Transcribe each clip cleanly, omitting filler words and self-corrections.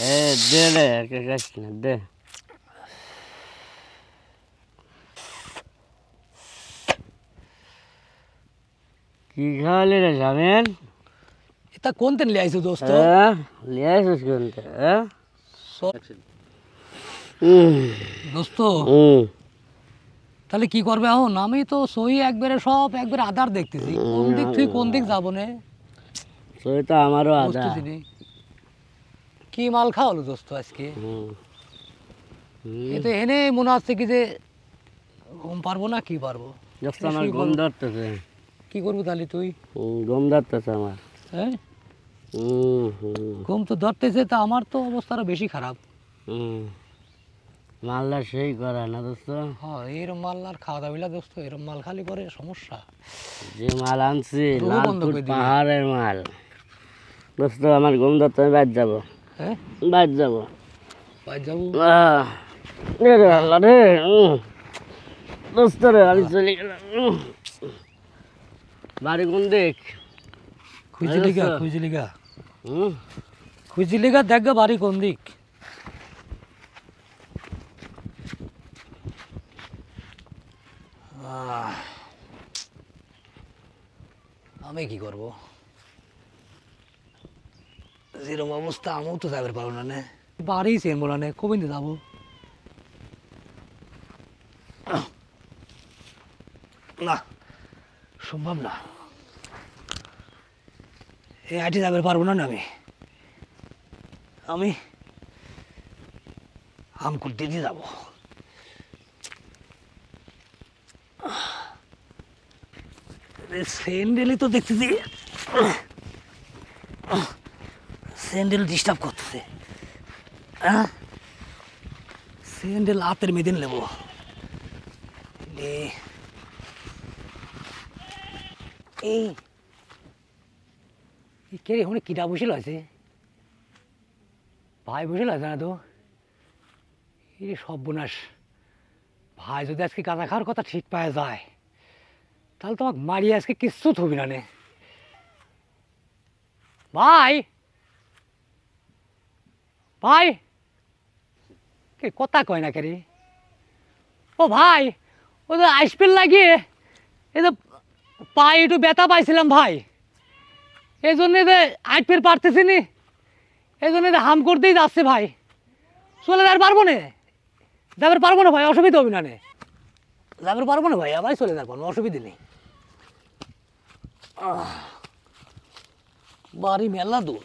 এ দে রে, একে খাস না, দে। কি খাওয়ালি রে জামিন? এটা কোন তেল লিয়ে আইছো দোস্ত? লিয়ে আসিস কোনটা? দোস্ত তাহলে কি করবে এখন? আমি তো সই একবারে সব একবারে আধার দেখতেছি, কোন দিক থেকে কোন দিক যাবো নে সই তো আমারও আদা। বুঝতেছি নি। কি মাল খাওয়ালো দোস্ত আজকে? এতে এনে মনে হচ্ছে কি যে ঘুম পারবো না কি পারবো। দোস্ত আমার গম ধরতেছে। কি করবো তাহলে তুই? গম ধরতেছে আমার। হ্যাঁ ঘুম তো ধরতেছে, তা আমার তো অবস্থা আরো বেশি খারাপ। মালটা সেই করে না দোস্ত? হ্যাঁ এরম মাল আর খাওয়া দাওয়া দোস্ত, এরম মাল খালি করে সমস্যা। যে মাল আনছি রুহু বন্ধ লালপুর করে দিবি। পাহাড়ের মাল দোস্ত। আমার গম ধরতে আমি বাইর যাবো। হ্যাঁ বাইর যাবো। বাইর যাবো? রে আল্লাহ রে, দোস্ত রে আমি চলে গেলাম। বাড়ি কোন দিক? খুঁজিলিগা খুঁজিলিগা খুঁজিলিগা দেখ গা বাড়ি কোন দিক। আমি কি করবো? যেরকম অবস্থা আমিও তো যাবে পারবো না। বাড়ি চেন বলা নে কবিন্দে যাবো? না সম্ভব না, এই আইটি যাবে পারবো না। আমি আমি আমকুল দিদি যাবো। স্যান্ডেলই তো দেখতেছি স্যান্ডেল ডিস্টার্ব করতেছে। হ্যাঁ স্যান্ডেল হাতের মেদিন নেবো। এই কে রে ওখানে কিটা বসে আছে? ভাই বসে আছে না তো? এই সর্বনাশ, ভাই যদি আজকে গাঁজা খাওয়ার কথা ঠিক পাওয়া যায় তাহলে তোমাকে মারিয়ে আজকে কিচ্ছু থবি না নে। ভাই ভাই কে কথা কয় না কে রে? ও ভাই ও তো আইসপেল লাগিয়ে এই তো পায়ে একটু ব্যথা পাইছিলাম ভাই, এই জন্যে যে আইসপেল পারতেছি নি, এই জন্য হাম করতেই যাচ্ছে ভাই। চলে যাবার পারবো না, যাবার পারবো না ভাই, অসুবিধা হবে না নে, যাবার পারবো না ভাই, আবার চলে যাবো অসুবিধা নেই। বাড়ি মেলা দূর।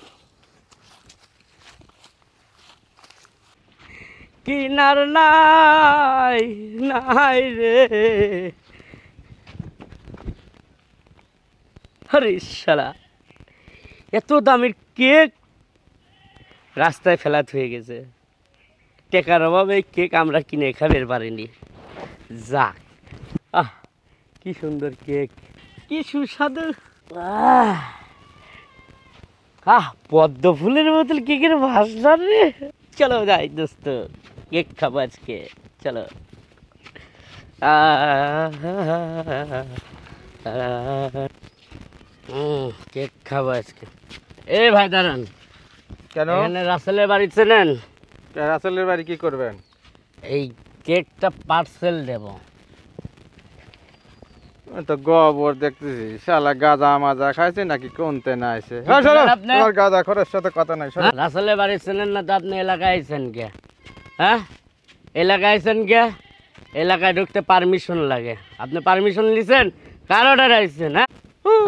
কিনার নাই নাই রে, আরে শালা এত দামের কেক রাস্তায় ফেলাত হয়ে গেছে। টেকার অভাবে কেক আমরা কিনে খাবার পারিনি। যাক, আহ কি সুন্দর কেক, কি সুস্বাদু। পদ্ম ফুলের বোতল কেকের ভাষা রে। চলো যাই দোস্ত, কেক খাবো আজকে, চলো। কেক খাবো আজকে। এ ভাই দাঁড়ান। কেন? এখানে রাসেলের বাড়ি চেনেন? রাসেলের বাড়ি কি করবেন? এই কেকটা পার্সেল দেব। তো গোবর দেখতেছি, শালা গাঁজা মাজা খাইছে নাকি কোনতে না আইছে? আপনি? তোমার গাঁজা খরচ সাথে কথা নাই। রাসেলের বাড়ি চেনেন না তো আপনি এলাকায় আইছেন কে? হ্যাঁ এলাকায় আইছেন কে? এলাকায় ঢুকতে পারমিশন লাগে। আপনি পারমিশন নিছেন? কার অর্ডার আইছেন?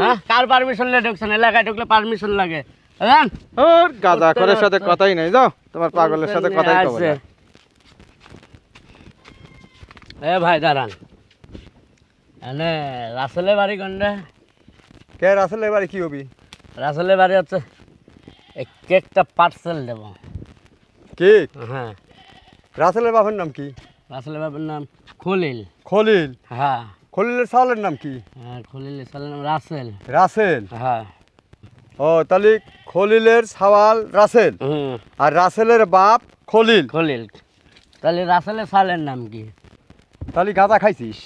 হ্যাঁ কার পারমিশন নিয়ে ঢুকছেন? এলাকায় ঢুকলে পারমিশন লাগে। ওর গাঁজা খরচ সাথে কথাই নাই, যাও তোমার পাগলের সাথে কথাই কব না। এ ভাই দাঁড়ান, এনে রাসেলের বাড়ি কোনটা? কে রাসেলের বাড়ি কি হবি? রাসেলের বাড়ি হচ্ছে এই কেকটা পার্সেল দেব। কেক? হ্যাঁ। রাসেলের বাবার নাম কি? রাসেলের বাবার নাম খলিল। খলিল? হ্যাঁ। খলিলের সালের নাম কি? হ্যাঁ খলিলের সালের নাম রাসেল। রাসেল? হ্যাঁ। ও তাহলে খলিলের সাওয়াল রাসেল, আর রাসেলের বাপ খলিল। খলিল। তাহলে রাসেলের সালের নাম কি? তাহলে গাঁজা খাইছিস?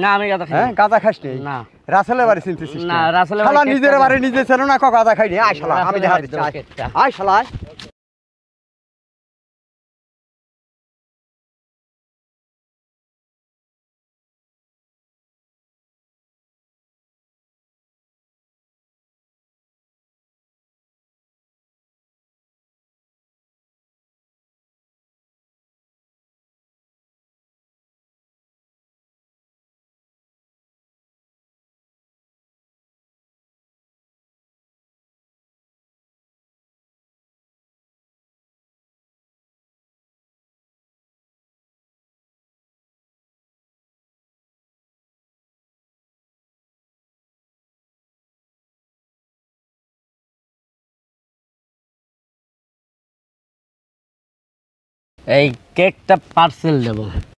না আমি গাঁজা খাই হ্যাঁ গাঁজা খাইস নি? না। রাসেলের বাড়ি চিনতেছিস না, রাসেলের শালা বাড়ি নিজের বাড়ি নিজে চেনো না, গাঁজা খাইনি। আয় শালা আমি দেখা দিচ্ছি, কেকটা। আয় শালা। এই কেকটা পার্সেল দেবো।